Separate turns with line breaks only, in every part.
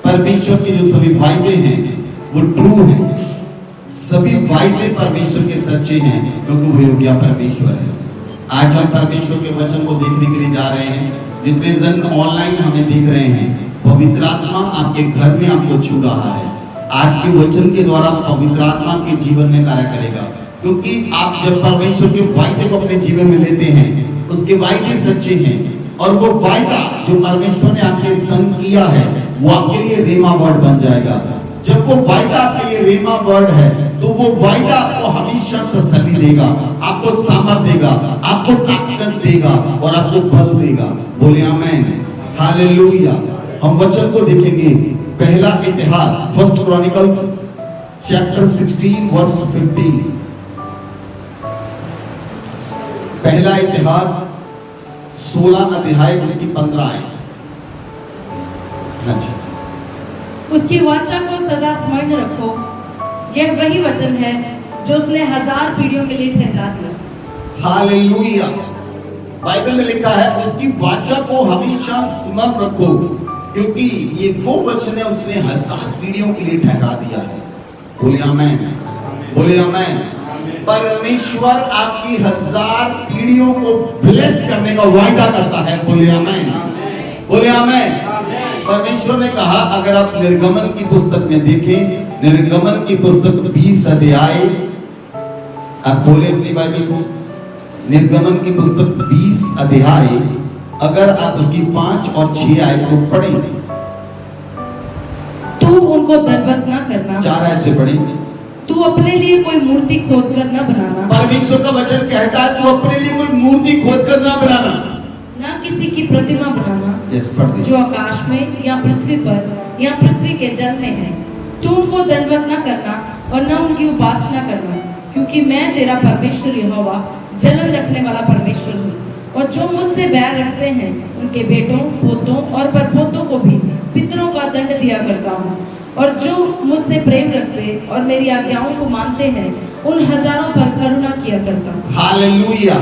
परमेश्वर के जो सभी वायदे हैं वो ट्रू हैं, सभी वायदे परमेश्वर के सच्चे हैं, क्योंकि वो योग्य परमेश्वर है। आज हम परमेश्वर के वचन को देखने के लिए जा रहे हैं। जितने जन ऑनलाइन हमें देख रहे हैं, पवित्र आत्मा आपके घर में आपको छू रहा है। आज के वचन के द्वारा पवित्र आत्मा आपके जीवन में कार्य करेगा, क्योंकि आप जब परमेश्वर के वायदे को अपने जीवन में लेते हैं, उसके वायदे सच्चे हैं, और वो वायदा जो परमेश्वर ने आपके संग किया है वो आपके लिए रेमा वर्ड बन जाएगा। जब वो वायदा आपके लिए रेमा वर्ड है, तो वो वायदा आपको हमेशा तसल्ली देगा, आपको सामर्थ देगा, आपको ताकत देगा और आपको बल देगा। बोले आमेन, हालेलुया। हम वचन को देखेंगे। पहला इतिहास, फर्स्ट क्रॉनिकल्स चैप्टर 16 वर्स 15। पहला इतिहास 16 अध्याय उसकी 15 आए। हाँ जी।
उसकी वाचा को सदा स्मरण रखो, यह वही वचन है जो उसने 1000 पीढ़ियों के लिए ठहरा दिया।
हालेलुया। बाइबल में लिखा है उसकी वाचा को हमेशा स्मरण रखो, क्योंकि ये वो वचन है उसने 1000 पीढ़ियों के लिए ठहरा दिया है। बोले आमेन, बोले आमेन। परमेश्वर आपकी 1000 पीढ़ियों को ब्लेस करने का वायदा करता है। बोले आमेन, बोले आमेन। परमेश्वर ने कहा, अगर आप निर्गमन की पुस्तक में देखें, निर्गमन की पुस्तक 20 अध्याय, आप बोले अपनी बाइबल को, निर्गमन की पुस्तक 20 अध्याय, अगर आप उसकी 5 और 6 आयत को पढ़ें,
तू उनको दंडवत न करना।
4 आयत से पढ़ें।
तू अपने लिए कोई मूर्ति खोद कर न बनाना।
परमेश्वर का वचन कहता है तू अपने लिए कोई मूर्ति खोद कर न बनाना,
न किसी की प्रतिमा बनाना जो आकाश में या पृथ्वी पर या पृथ्वी के जल में है। तू उनको दंडवत न करना और न उनकी उपासना करना, क्योंकि मैं तेरा परमेश्वर यहोवा जलन रखने वाला परमेश्वर हूँ। और जो मुझसे बैर रखते हैं उनके बेटों, पोतों और परपोतों को भी पितरों का दंड दिया करता हूँ। और जो मुझसे प्रेम रखते और मेरी आज्ञाओं को मानते हैं उन हजारों पर करुणा किया करता हूँ।
हालेलुया।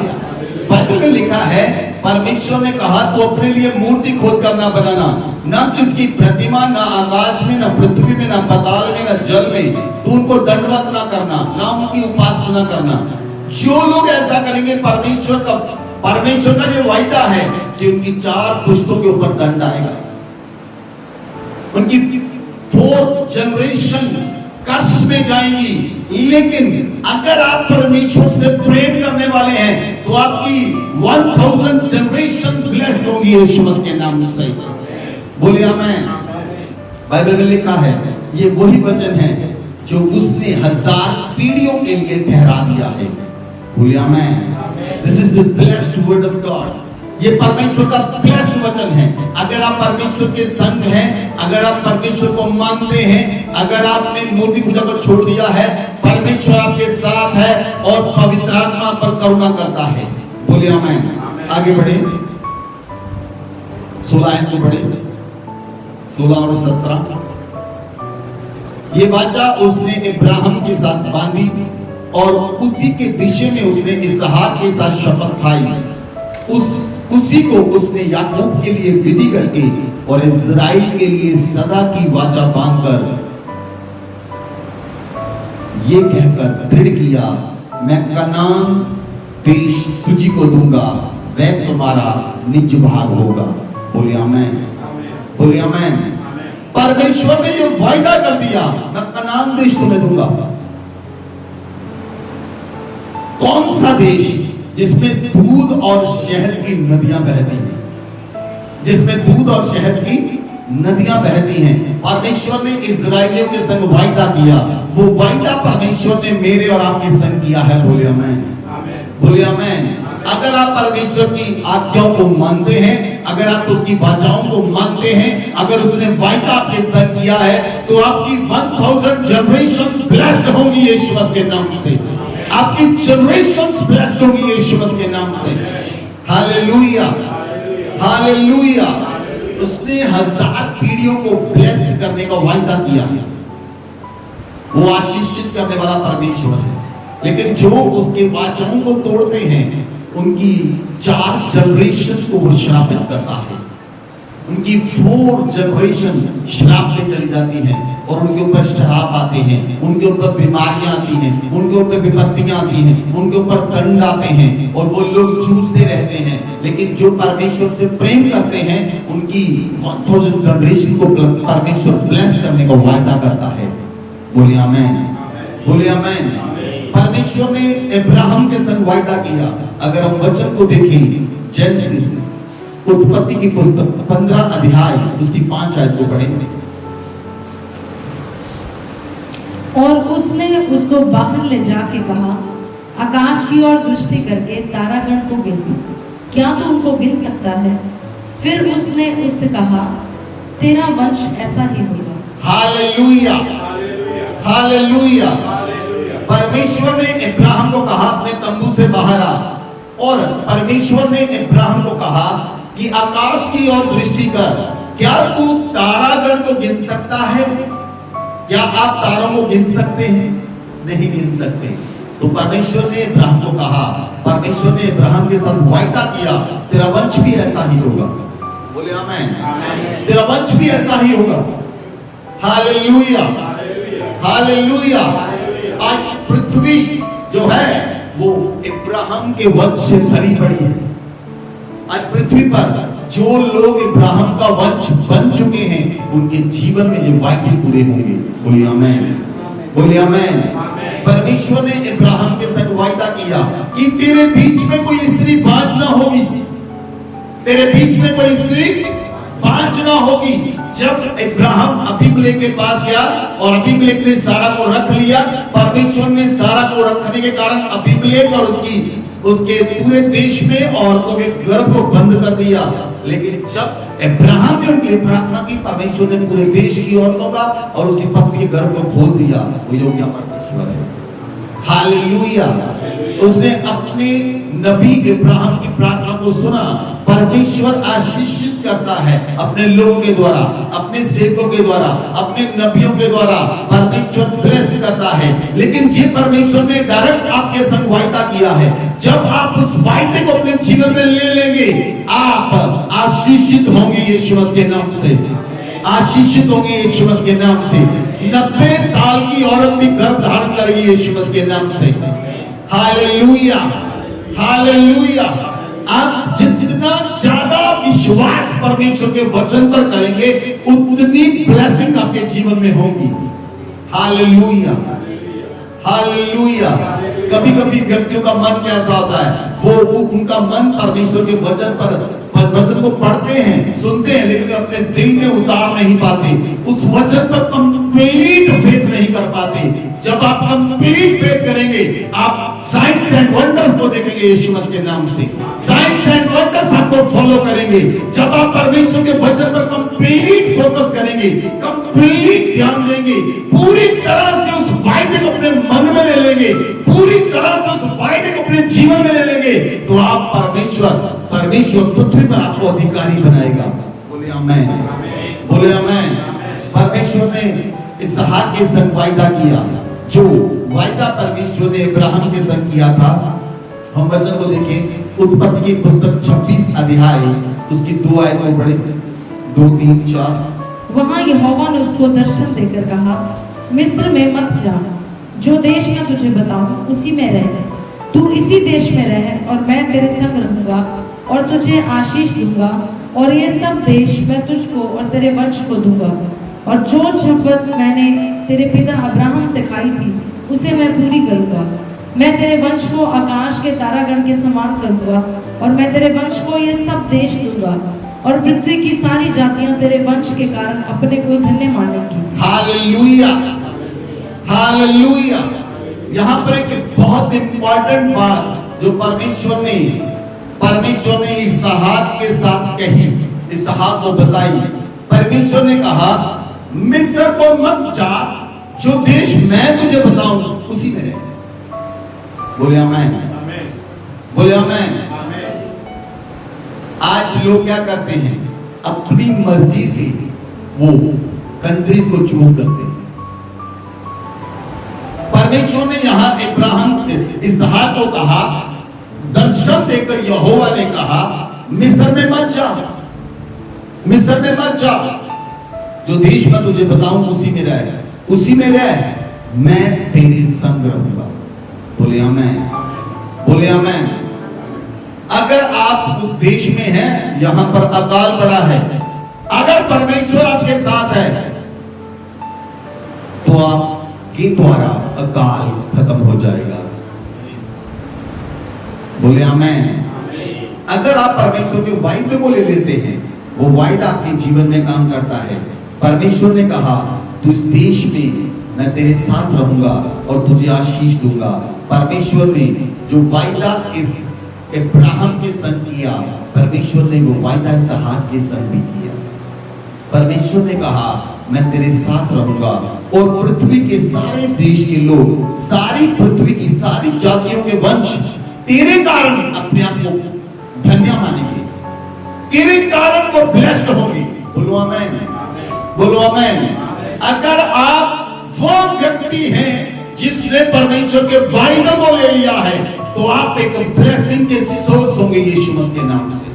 बाइबल में लिखा है, परमेश्वर ने कहा तू अपने लिए मूर्ति खोद कर ना बनाना, न किसकी प्रतिमा, न आकाश में, न पृथ्वी में, न पाताल में, न जल में। तू उनको दंडवत ना करना, न उनकी उपासना करना। जो लोग ऐसा करेंगे, परमेश्वर का जो वायदा है कि उनकी 4 पुश्तों के ऊपर दंड आएगा, उनकी 4 जनरेशन कर्स में जाएंगी। लेकिन अगर आप परमेश्वर से प्रेम करने वाले हैं तो आपकी 1000 जनरेशन ब्लेस होगी यीशु मसीह के नाम से। बोले आमेन। बाइबल में लिखा है ये वही वचन है जो उसने 1000 पीढ़ियों के लिए ठहरा दिया है। बोले amen. This is the blessed word of God. ये परमेश्वर का ब्लेस्ड वचन है। अगर आप परमेश्वर के संग हैं, अगर आप परमेश्वर को मानते हैं, अगर आपने मूर्ति पूजा को छोड़ दिया है, परमेश्वर आपके साथ है और पवित्र आत्मा पर करुणा करता है। बोलिए आमीन। आगे बढ़े, 16 आयत को पढ़े, 16 और 17। ये वाचा उसने इब्राहिम के साथ बांधी और उसी के विषय में उसने इसहाक के साथ शपथ खाई। उसी को उसने याकूब के लिए विधि करके और इस्राएल के लिए सदा की वाचा बांधकर ये कहकर दृढ़ किया, मैं कनान देश तुझी को दूंगा, वह तुम्हारा निज भाग होगा। बोलिए आमीन, बोलिए आमीन। परमेश्वर ने ये वायदा कर दिया, मैं कनान देश तुम्हें दूंगा। कौन सा देश? जिसमें दूध और शहद की नदियां बहती हैं, जिसमें दूध और शहद की नदियां बहती हैं। परमेश्वर ने इस्राएलियों के संग वायदा किया, वो वायदा परमेश्वर ने मेरे और आपके संग किया है। बोले आमीन, बोले आमीन। अगर आप परमेश्वर की आज्ञाओं को मानते हैं, अगर आप उसकी वाचाओं को मानते हैं, अगर उसने वायदा आपके संग किया है, तो आपकी 1000 जनरेशन ब्लेस्ड होंगी यीशु मसीह के नाम से। आपकी जनरेशंस ब्लेस्ड होगी यीशु मसीह के नाम से। Hallelujah, hallelujah. उसने 1000 पीढ़ियों को ब्लेस्ड करने का वायदा किया। वो आशीषित करने वाला परमेश्वर है। लेकिन जो उसके वाचाओं को तोड़ते हैं, उनकी 4 जनरेशन को वो श्रापित करता है। उनकी 4 जनरेशन श्राप में चली जाती हैं और उनके ऊपर श्राप आते हैं, उनके ऊपर बीमारियां आती हैं, उनके ऊपर विपत्तियां आती हैं, उनके ऊपर दंड आते हैं और वो लोग जूझते रहते हैं। लेकिन जो परमेश्वर से प्रेम करते हैं उनकी 1000 जनरेशन को परमेश्वर ब्लेस करने का वायदा करता है। बोलिए आमेन, बोलिए आमेन। परमेश्वर ने अब्राहम के संग वायदा किया। अगर हम वचन को देखें, जेनेसिस उत्पत्ति की पुस्तक 15 अध्याय उसकी 5 आयत को पढ़ेंगे।
और उसने उसको बाहर ले जाके कहा, आकाश की ओर दृष्टि करके तारागण को गिन, क्या तू उनको गिन सकता है? फिर उसने उससे कहा, तेरा वंश ऐसा ही होगा।
Hallelujah, hallelujah. परमेश्वर ने अब्राहम को कहा अपने तंबू से बाहर आ, और परमेश्वर ने अब्राहम को कहा कि आकाश की ओर दृष्टि कर, क्या तू तारागण को गिन सकता है? क्या आप तारों को गिन सकते हैं? नहीं गिन सकते। तो परमेश्वर ने अब्राहम को कहा, परमेश्वर ने अब्राहम के साथ वायदा किया, तेरा वंश भी ऐसा ही होगा। बोले आमेन, तेरा वंश भी ऐसा ही होगा। Hallelujah, hallelujah. आज पृथ्वी जो है वो अब्राहम के वंश से भरी पड़ी है। आज पृथ्वी पर जो लोग अब्राहम का वंश बन चुके हैं उनके जीवन में ये वायदे पूरे होंगे। बोलिए आमेन, बोलिए आमेन। परमेश्वर ने अब्राहम के साथ वायदा किया कि तेरे बीच में कोई स्त्री बांझ ना होगी, तेरे बीच में कोई स्त्री बांझ ना होगी। जब अब्राहम अबीमेलेक के पास गया और अबीमेलेक ने सारा को रख लिया, परमेश्वर ने सारा को रखने के कारण अबीमेलेक और उसके पूरे देश में औरतों के गर्भ को बंद कर दिया। लेकिन जब अब्राहम ने उनके लिए प्रार्थना की, परमेश्वर ने पूरे देश की औरतों का और उसकी पत्नी के गर्भ को खोल दिया। वो योग्य परमेश्वर है। हालेलुया। उसने अपने नबी अब्राहम की प्रार्थना को सुना। परमेश्वर आशीषित करता है अपने लोगों के द्वारा, अपने सेवकों के द्वारा, अपने नबियों के द्वारा परमेश्वर ब्लेस्ड करता है। लेकिन जे परमेश्वर ने डायरेक्ट आपके संग वायदा किया है, जब आप उस वायदे को अपने जीवन में ले लेंगे, आप आशीषित होंगे यीशु मसीह के नाम से, आशीषित होंगे यीशु मसीह के नाम से। 90 साल की औरत भी गर्भ धारण करेगी यीशु मसीह के नाम से। Hallelujah, hallelujah. आप जितना ज्यादा विश्वास परमेश्वर के वचन पर करेंगे उतनी ब्लेसिंग आपके जीवन में होगी। Hallelujah, hallelujah. कभी कभी व्यक्तियों का मन कैसा होता है, वो उनका मन परमेश्वर के वचन को पढ़ते हैं, सुनते हैं, लेकिन अपने दिल में उतार नहीं पाते, उस वचन पर कंप्लीट फेथ नहीं कर पाते। जब आप कंप्लीट फेथ करेंगे, आप साइंस एंड वंडर्स को देखेंगे यीशु मसीह के नाम से। साइंस एंड वंडर्स आपको फॉलो करेंगे। जब आप परमेश्वर के वचन पर कंप्लीट फोकस करेंगे, कंप्लीट ध्यान देंगे, पूरी तरह से उस वायदे को अपने मन में ले लेंगे, पूरी तरह से उस वायदे को अपने जीवन में ले लेंगे, तो आप परमेश्वर पृथ्वी पर आपको अधिकारी बनाएगा। बोले आमेन, बोले आमेन। परमेश्वर ने इसहाक के संग वायदा किया, जो वायदा परमेश्वर ने अब्राहम के संग किया था। हम वचन को देखें, उत्पत्ति की पुस्तक 26 अध्याय उसकी 2 आयत को पढ़े, 2, 3, 4।
वहां यहोवा ने उसको दर्शन देकर कहा, मिस्र में मत जा, जो देश मैं तुझे बताऊं उसी में रह, तू इसी देश में रह और मैं तेरे संग रहूंगा और तुझे आशीष दूंगा, और ये सब देश मैं तुझको और तेरे वंश को दूंगा, और जो शपथ मैंने तेरे पिता अब्राहम से खाई थी उसे मैं पूरी करूंगा। मैं तेरे वंश को आकाश के तारागण के समान करूंगा, और मैं तेरे वंश को ये सब देश दूंगा, और पृथ्वी की सारी जातियां तेरे वंश के कारण अपने को धन्य मानेंगी।
Hallelujah, hallelujah. यहाँ पर एक बहुत इंपॉर्टेंट बात जो परमेश्वर ने इसहाक के साथ कही, इसहाक को बताई। परमेश्वर ने कहा, मिस्र को मत जा, जो देश मैं तुझे बताऊं उसी में रह। बोले आमेन, बोले आमेन। आज लोग क्या करते हैं, अपनी मर्जी से वो कंट्रीज को चूज करते हैं। परमेश्वर ने यहां इब्राहिम इसहाक को कहा, दर्शन देकर यहोवा ने कहा, मिस्र में मत जा, मिस्र में मत जा, जो देश मैं तुझे बताऊं उसी में रह, उसी में रह, मैं तेरे संग रहूंगा। बोले आमेन, बोले आमेन। अगर आप उस देश में हैं, यहां पर अकाल पड़ा है, अगर परमेश्वर आपके साथ है तो आपके द्वारा अकाल खत्म हो जाएगा। बोले आमेन। अगर आप परमेश्वर के वायदे को ले लेते हैं, वो वायदा आपके जीवन में काम करता है। परमेश्वर ने कहा तू इस देश में मैं तेरे साथ रहूंगा और तुझे आशीष दूंगा। परमेश्वर ने जो वायदा इस अब्राहम के संग किया, परमेश्वर ने वो वायदा इसहाक के संग भी किया। परमेश्वर ने कहा मैं तेरे साथ रहूंगा और पृथ्वी के सारे देश के लोग, सारी पृथ्वी की सारी जातियों के वंश तेरे कारण अपने आप को धन्य मानेंगे, तेरे कारण वो ब्लेस्ड होंगे। बोलो आमेन, बोलो आमेन। अगर आप वो व्यक्ति हैं जिसने परमेश्वर के वायदे को ले लिया है, तो आप एक ब्लेसिंग के सोर्स होंगे यीशु मसीह के नाम से।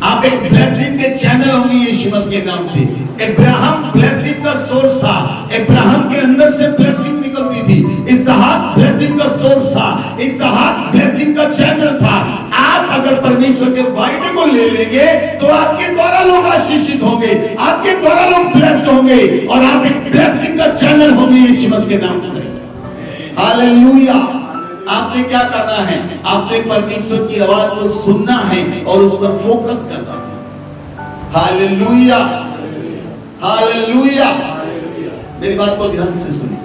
आप एक ब्लेसिंग के चैनल होंगे यीशु मसीह के नाम से। अब्राहम ब्लेसिंग का सोर्स था, अब्राहम के अंदर से ब्लेसिंग निकलती थी। इसहाक ब्लेसिंग का सोर्स था, इसहाक ब्लेसिंग का चैनल था। आप अगर परमेश्वर के वायदे को ले लेंगे तो आपके द्वारा लोग आशीषित होंगे, आपके द्वारा लोग ब्लेस्ड होंगे और आप एक ब्लेसिंग का चैनल होंगे यीशु मसीह के नाम से। हालेलुया। आपने क्या करना है? आपने परमेश्वर की आवाज को सुनना है और उस पर फोकस करना है। Hallelujah, hallelujah. मेरी बात को ध्यान से सुनिए।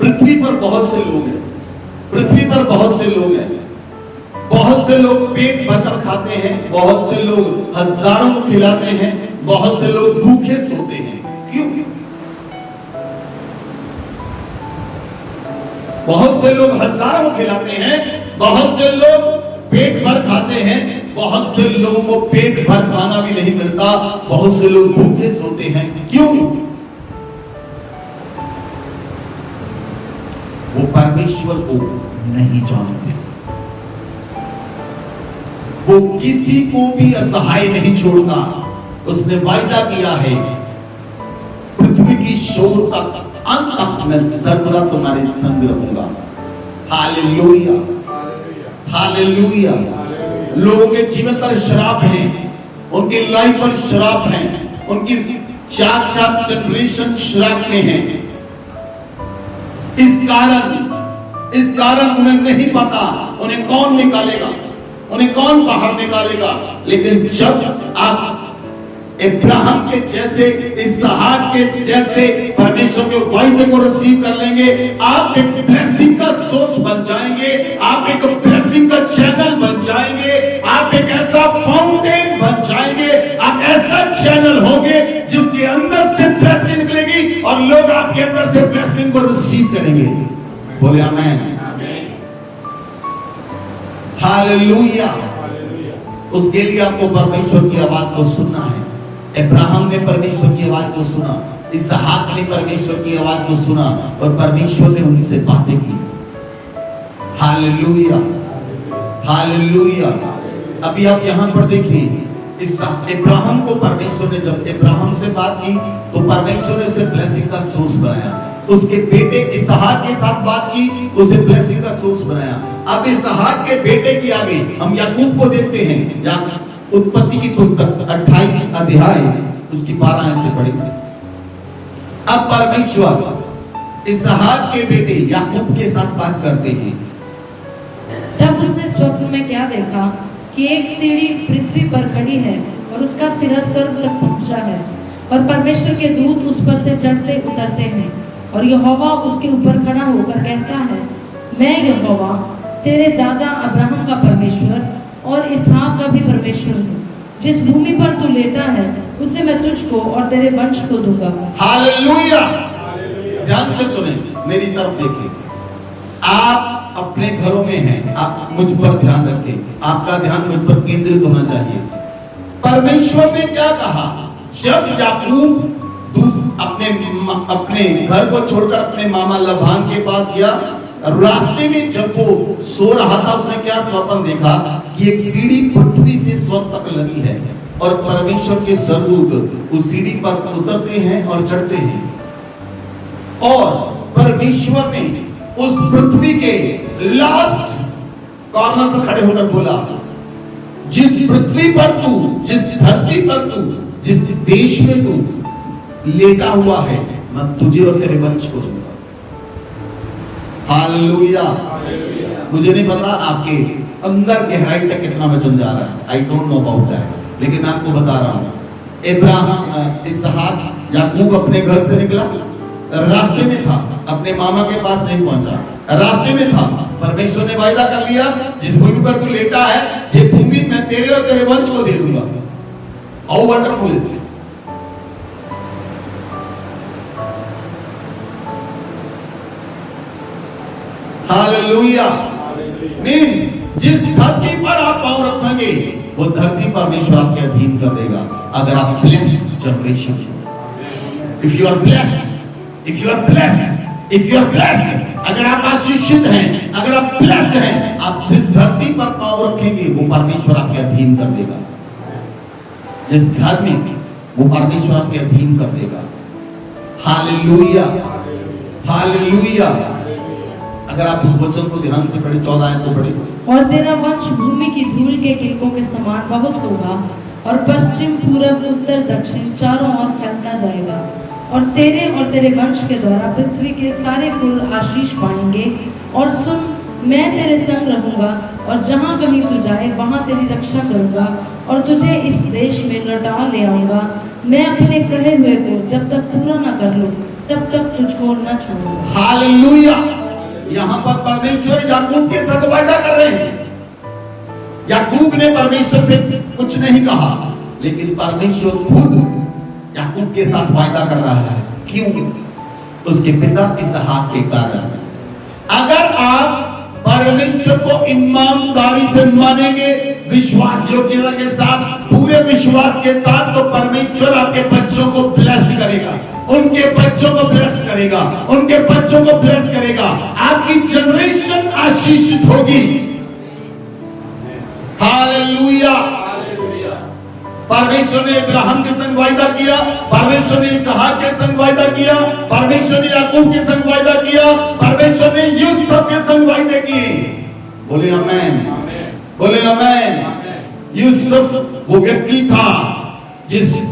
पृथ्वी पर बहुत से लोग हैं, पृथ्वी पर बहुत से लोग हैं। बहुत से लोग पेट भरकर खाते हैं, बहुत से लोग हजारों को खिलाते हैं, बहुत से लोग भूखे सोते हैं। क्यों? बहुत से लोग हजारों को खिलाते हैं, बहुत से लोग पेट भर खाते हैं, बहुत से लोगों को पेट भर खाना भी नहीं मिलता, बहुत से लोग भूखे सोते हैं। क्यों? वो परमेश्वर को नहीं जानते, वो किसी को भी असहाय नहीं छोड़ता। उसने वायदा किया है पृथ्वी की शोर तक, अंत तक मैं सर्वदा तुम्हारे संग रहूंगा। Hallelujah, hallelujah. लोगों के जीवन पर श्राप है, उनकी लाइफ पर श्राप है, उनकी 4 जनरेशन श्राप में है। इस कारण उन्हें नहीं पता उन्हें कौन निकालेगा, उन्हें कौन बाहर निकालेगा। लेकिन जब आप अब्राहम के जैसे, इसहाक के जैसे परमेश्वर के वायदे को रिसीव कर लेंगे, आप एक ब्लेसिंग का सोर्स बन जाएंगे, आप एक ब्लेसिंग का चैनल बन जाएंगे, आप एक ऐसा फाउंटेन बन जाएंगे, आप ऐसा चैनल होंगे जिसके अंदर से ब्लेसिंग निकलेगी और लोग आपके अंदर से ब्लेसिंग को रिसीव करेंगे। बोले आमेन, हालेलुया। उसके लिए आपको परमेश्वर की आवाज को सुनना है। अब्राहम ने परमेश्वर की आवाज को सुना, इसहाक ने परमेश्वर की आवाज को सुना और परमेश्वर ने उनसे बातें की। Hallelujah, hallelujah. अभी आप यहां पर देखिए, इस अब्राहम को परमेश्वर ने जब अब्राहम से बात की तो परमेश्वर ने उसे ब्लेसिंग का सोर्स बनाया। उसके बेटे इसहाक के साथ बात की, उसे ब्लेसिंग का सोर्स बनाया। अब इसहाक के बेटे की आगे हम याकूब को देखते हैं। या उत्पत्ति की पुस्तक 28 अध्याय उसकी 12 से पढ़ेंगे। अब परमेश्वर इसहाक के बेटे याकूब के साथ बात करते हैं।
तब उसने स्वप्न में क्या देखा कि एक सीढ़ी पृथ्वी पर खड़ी है और उसका सिरा स्वर्ग तक पहुंचा है और परमेश्वर के दूत उस पर से चढ़ते उतरते हैं और यहोवा उसके ऊपर खड़ा होकर कहता है, मैं यहोवा तेरे दादा अब्राहम का परमेश्वर और इसहाक का भी परमेश्वर हूँ। जिस भूमि पर तू लेटा है उसे मैं तुझको और तेरे वंश को दूंगा। हालेलुया। ध्यान से सुने, मेरी तरफ देखिए। आप अपने घरों में हैं, आप मुझ पर ध्यान रखें, आपका ध्यान मुझ पर केंद्रित होना चाहिए। परमेश्वर ने क्या कहा? जब याकूब अपने घर को छोड़कर अपने मामा लबान के पास गया, रास्ते में जब वो सो रहा था, उसने क्या स्वप्न देखा कि एक सीढ़ी पृथ्वी से स्वर्ग तक लगी है।
और परमेश्वर के स्वर्गदूत उस सीढ़ी पर उतरते हैं और चढ़ते हैं, और परमेश्वर ने उस पृथ्वी के लास्ट कॉर्नर पर खड़े होकर बोला, जिस पृथ्वी पर तू, जिस धरती पर तू, जिस देश में तू लेटा हुआ है, मैं तुझे और तेरे वंश को दूंगा। हालेलुया। मुझे नहीं पता आपके अंदर गहराई तक कितना वचन जा रहा है, I don't know about that, लेकिन मैं आपको बता रहा हूं। इब्राहिम, इसहाक, याकूब अपने घर से निकला, रास्ते में था, अपने मामा के पास नहीं पहुंचा, रास्ते में था। परमेश्वर ने वायदा कर लिया, जिस भूमि पर तू लेटा है, ये भूमि मैं तेरे और तेरे वंश को दे दूंगा। How wonderful is it. Hallelujah. Means जिस धरती पर आप पांव रखेंगे, वो धरती परमेश्वर आपके अधीन कर देगा, अगर आप ब्लेस्ड जनरेशन हो। If you are blessed, if you are blessed, if you are blessed, अगर आप आशीषित हैं, अगर आप ब्लेस्ड हैं, आप जिस धरती पर पांव रखेंगे, वो परमेश्वर आपके अधीन कर देगा। जिस घर में, वो परमेश्वर आपके अधीन कर देगा। Hallelujah, hallelujah. अगर आप उस वचन को ध्यान से पढ़े, 14 आयत को पढ़े।
और तेरा वंश भूमि की धूल के किलकों के समान बहुत होगा, और पश्चिम, पूरब, उत्तर, दक्षिण चारों ओर फैलता जाएगा। और तेरे वंश के द्वारा पृथ्वी के सारे कुल आशीष पाएंगे। और सुन, मैं तेरे संग रहूंगा, और जहां कहीं तू जाए वहां तेरी रक्षा करूंगा, और तुझे इस देश में लौटा ले आऊंगा। मैं अपने कहे हुए को जब तक पूरा न कर लूं, तब तक तुझको न छोड़ूंगा।
हालेलुया। यहाँ पर परमेश्वर याकूब के साथ वायदा कर रहे हैं। याकूब ने परमेश्वर से कुछ नहीं कहा, लेकिन परमेश्वर खुद याकूब के साथ वायदा कर रहा है। क्यों? उसके पिता इसहाक के कारण। अगर आप परमेश्वर को ईमानदारी से मानेंगे, विश्वास योग्यता के साथ, पूरे विश्वास के साथ, तो परमेश्वर आपके बच्चों को ब्लेस्ड करेगा, उनके बच्चों को ब्लेस्ड करेगा, उनके बच्चों को ब्लेस्ड करेगा। आपकी जनरेशन आशीषित होगी। हालेलुया। परमेश्वर ने इब्राहिम के संग वायदा किया, परमेश्वर ने इसहाक के संग वायदा किया, परमेश्वर ने याकूब के संग वायदा किया, परमेश्वर ने यूसुफ के संग वायदे किए। बोले आमीन, बोले आमीन। यूसुफ वो व्यक्ति था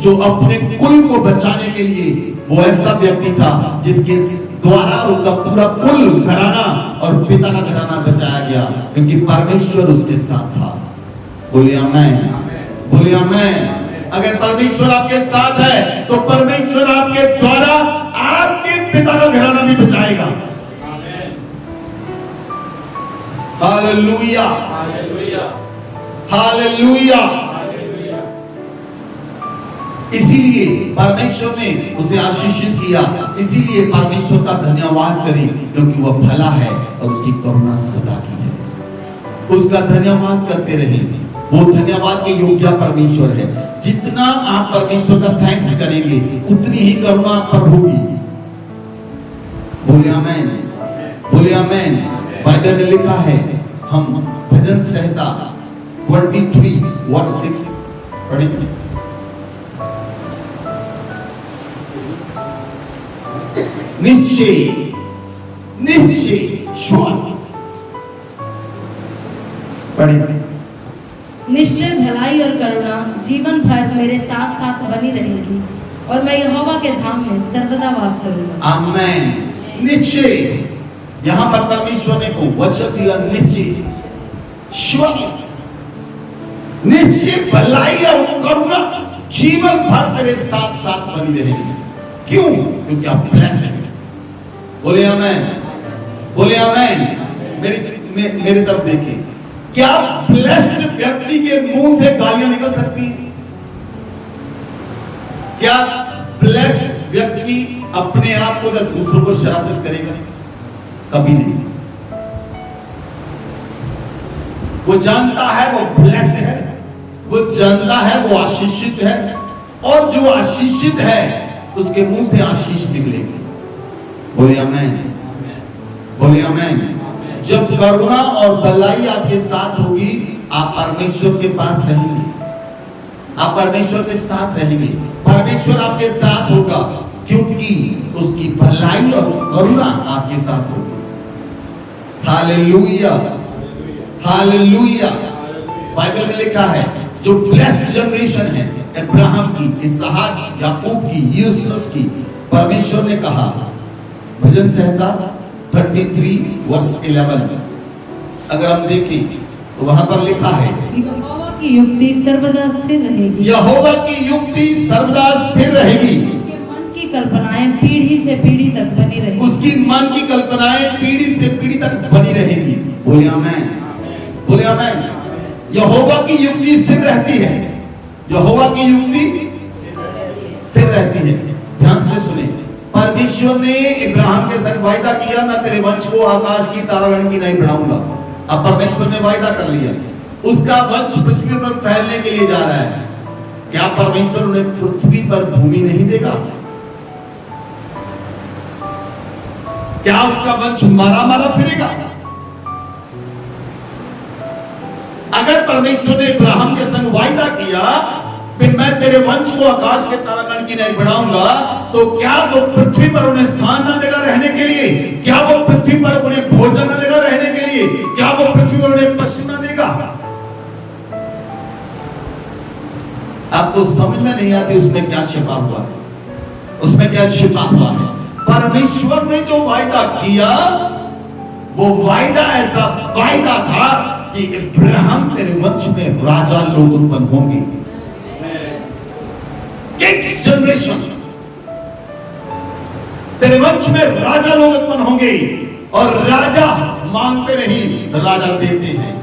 जो अपने कुल को बचाने के लिए, वो ऐसा व्यक्ति था जिसके द्वारा उनका पूरा कुल, घराना और पिता का घराना बचाया गया, क्योंकि परमेश्वर उसके साथ था। बोले आमीन, बोले आमीन। अगर परमेश्वर आपके साथ है, तो परमेश्वर आपके द्वारा आपके पिता का घराना भी बचाएगा। Hallelujah, hallelujah. इसीलिए परमेश्वर ने उसे आशीषित किया, इसीलिए परमेश्वर का धन्यवाद करें, क्योंकि वह भला है और उसकी करुणा सदा की है। उसका धन्यवाद करते रहें। वो धन्यवाद के योग्य परमेश्वर है। जितना आप परमेश्वर का थैंक्स करेंगे, उतनी ही करुणा आप पर होगी। बोले आमीन, बोले आमीन। बाइबल में लिखा है, हम भजन संहिता 23 वर्स 6 पढ़ेंगे। निश्चय, निश्चय, श्योर पढ़ेंगे।
निश्चय भलाई और करुणा जीवन भर मेरे साथ साथ बनी रहेगी, और मैं यहोवा के धाम में सर्वदा वास करूंगा।
आमीन। निश्चय, यहाँ पर परमेश्वर ने को वचन दिया, निश्चय, श्योर, निश्चय भलाई और करुणा जीवन भर तेरे साथ साथ बनी रहेगी। क्यों? क्योंकि आप ब्लेस्ड हैं। बोले आमीन, बोले आमीन। मेरी तरफ देखिए। क्या ब्लेस्ड व्यक्ति के मुंह से गालियां निकल सकती हैं? क्या ब्लेस्ड व्यक्ति अपने आप को जब दूसरों को शराफत करेगा? कभी नहीं। वो जानता है वो ब्लेस्ड है, वो जानता है वो आशीषित है, और जो आशीषित है उसके मुंह से आशीष निकलेगी। बोले आमीन, बोले आमीन। जब करुणा और भलाई आपके साथ होगी, आप परमेश्वर के पास रहेंगे, आप परमेश्वर के साथ रहेंगे, परमेश्वर आपके साथ होगा, क्योंकि उसकी भलाई और करुणा आपके साथ होगी। Hallelujah, hallelujah. बाइबल में लिखा है जो ब्लेस्ड जनरेशन है, अब्राहम की, इसहाक, याकूब की, यूसुफ की, परमेश्वर ने कहा, भजन संहिता 33 वर्ष 11 अगर हम देखें तो वहां पर लिखा है,
यहोवा की युक्ति सर्वदा स्थिर रहेगी,
यहोवा की युक्ति सर्वदा स्थिर रहेगी,
उसके मन की कल्पनाएं पीढ़ी से पीढ़ी तक बनी रहेगी,
उसकी मन की कल्पनाएं पीढ़ी से पीढ़ी तक बनी रहेगी। बोले आमीन, बोले आमीन। यहोवा की युक्ति स्थिर रहती है, यहोवा की युक्ति स्थिर रहती है। ध्यान से सुने, परमेश्वर ने इब्राहिम के संग वायदा किया, मैं तेरे वंश को आकाश की तारागण की नहीं बढ़ाऊंगा। अब परमेश्वर ने वायदा कर लिया, उसका वंश पृथ्वी पर फैलने के लिए जा रहा है। क्या परमेश्वर उन्हें पृथ्वी पर भूमि नहीं देगा? क्या उसका वंश मारा मारा फिरेगा? अगर परमेश्वर ने इब्राहिम के संग वायदा किया कि मैं तेरे वंश को आकाश के तारागण की नहीं बढ़ाऊंगा, तो क्या वो पृथ्वी पर उन्हें स्थान न देगा रहने के लिए? क्या वो पृथ्वी पर उन्हें भोजन न देगा रहने के लिए? क्या वो पृथ्वी पर उन्हें पश्चिम न देगा? आपको समझ में नहीं आती उसमें क्या छिपा हुआ है, उसमें क्या छिपा हुआ है। परमेश्वर ने जो वायदा किया, वो वायदा ऐसा वायदा था कि इब्राहिम तेरे वंश में राजा लोग उत्पन्न होंगे। किंग्स जनरेशन, तेरे वंश में राजा लोग उत्पन्न होंगे, और राजा मांगते नहीं, राजा देते हैं।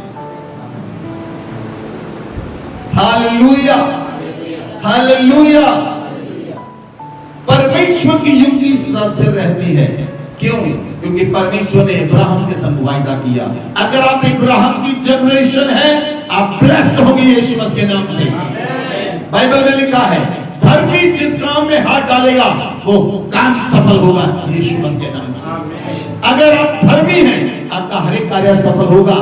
Hallelujah, hallelujah. परमेश्वर की युक्ति सदा स्थिर रहती है। क्यों? क्योंकि परमेश्वर ने इब्राहिम के संग वायदा किया। अगर आप इब्राहिम की जनरेशन है, आप ब्लेस्ड होंगे यीशु मसीह के नाम से। बाइबल में लिखा है, धर्मी जिस काम में हाथ डालेगा वो काम सफल होगा यीशु मसीह के नाम से। अगर आप धर्मी हैं, आपका हर एक कार्य सफल होगा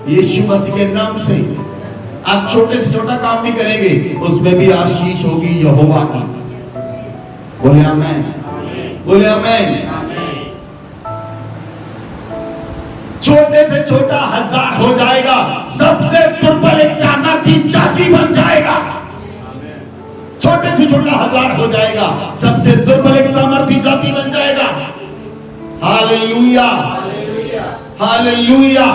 यीशु मसीह के नाम से। आप छोटे से छोटा काम भी करेंगे, उसमें भी आशीष होगी यहोवा की। बोले आमीन, बोले आमीन। छोटे से छोटा 1000 हो जाएगा, सबसे दुर्बल एक सामर्थी जाति बन जाएगा। छोटे से छोटा 1000 हो जाएगा, सबसे दुर्बल एक सामर्थी जाति बन जाएगा। Hallelujah, hallelujah.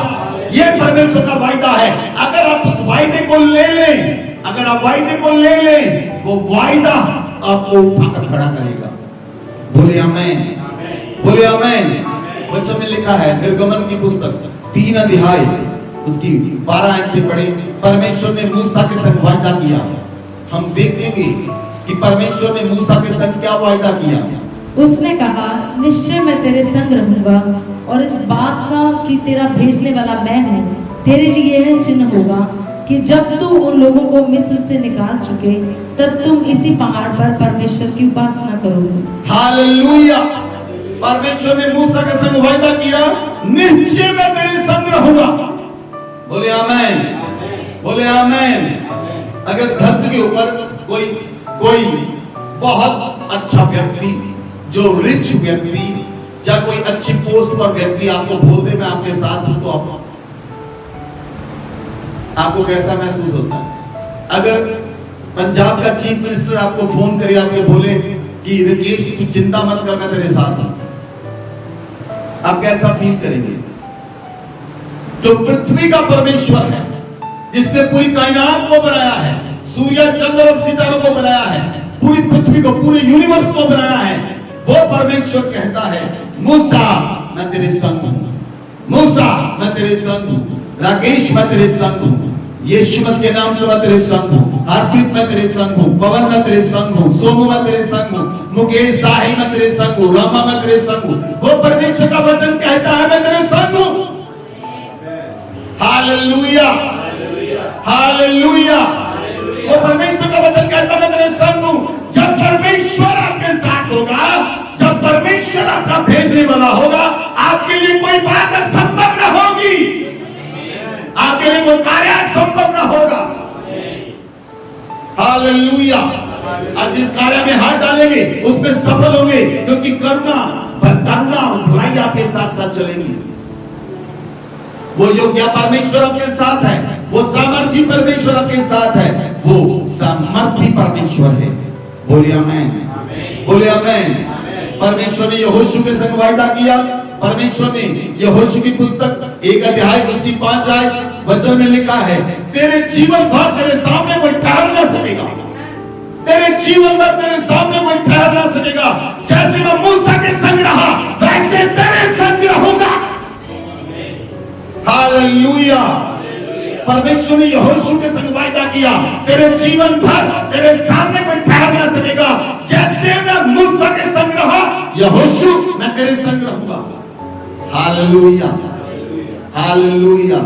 ये परमेश्वर का वायदा है। अगर आप उस वायदे को ले लें, अगर आप वायदे को ले लें, वो वायदा आपको उठाकर खड़ा करेगा। बोले आमीन, बोले आमीन। बच्चों में लिखा है, निर्गमन की पुस्तक 3 अध्याय उसकी 12 आयत से पढ़े। परमेश्वर ने मूसा के संग वायदा किया। हम देखेंगे कि परमेश्वर ने मूसा के संग क्या वायदा किया।
उसने कहा, निश्चय मैं तेरे संग रहूंगा, और इस बात का कि तेरा भेजने वाला मैं हूँ तेरे लिए यह चिन्ह होगा कि जब तू उन लोगों को मिस्र से निकाल चुके, तब तुम इसी पहाड़ पर परमेश्वर की उपासना करोगे।
हालेलुया। परमेश्वर ने मूसा के संग वायदा किया, निश्चय मैं तेरे संग रहूंगा। बोले आमीन, बोले आमीन। अगर धरती के ऊपर कोई बहुत अच्छा व्यक्ति, जो रिच व्यक्ति या कोई अच्छी पोस्ट पर व्यक्ति आपको बोल दे मैं आपके साथ हूं, तो आपको कैसा महसूस होता है? अगर पंजाब का चीफ मिनिस्टर आपको फोन करे, आपको बोले कि रिकेश तू चिंता मत कर, मैं तेरे साथ हूं, आप कैसा फील करेंगे? जो पृथ्वी का परमेश्वर है, जिसने पूरी कायनात को बनाया है, सूर्य चंद्र और सितारों को बनाया है, पूरी पृथ्वी को, पूरे यूनिवर्स को बनाया है, वो परमेश्वर कहता है, मूसा मैं तेरे संग हूं, मूसा मैं तेरे संग हूं, राकेश मैं तेरे संग हूं, यीशु मसीह के नाम से मैं तेरे संग हूं, हरप्रीत मैं तेरे संग हूं, पवन मैं तेरे संग हूं, सोनू मैं तेरे संग हूं, मुकेश साहिल मैं तेरे संग हूं, रामा मैं तेरे संग हूं। वो परमेश्वर का वचन कहता है मैं तेरे संग हूं। Hallelujah, hallelujah. वो परमेश्वर का वचन कहता है मैं तेरे संग हूं। जब परमेश्वर आपके साथ होगा, जब परमेश्वर आपका भेजने वाला होगा, आपके लिए कोई बात असंभव न होगी, आपके लिए कोई कार्य असंभव न होगा। हालेलुया। आज जिस कार्य में हाथ डालेंगे उसमें सफल होंगे, क्योंकि करुणा और भलाई आपके साथ साथ चलेंगी। वो योग्य परमेश्वर आपके साथ है, वो सामर्थी परमेश्वर आपके साथ है, वो सामर्थी परमेश्वर है। बोलिए आमीन, बोलिए आमीन। परमेश्वर ने यहोशू के संग वायदा किया। परमेश्वर ने यहोशू की पुस्तक 1 अध्याय उसकी 5 आयत वचन में लिखा है, तेरे जीवन भर तेरे सामने कोई ठहर ना सकेगा, तेरे जीवन भर तेरे सामने कोई ठहर ना सकेगा। जैसे मैं मूसा के संग रहा वैसे तेरे संग रहूंगा। हालेलुया। परमेश्वर ने यहोशू के संग वायदा किया, तेरे जीवन भर तेरे सामने कोई ठहर ना सकेगा। जैसे मैं मूसा के संग रहा, यहोशू मैं तेरे संग रहूंगा। Hallelujah, hallelujah.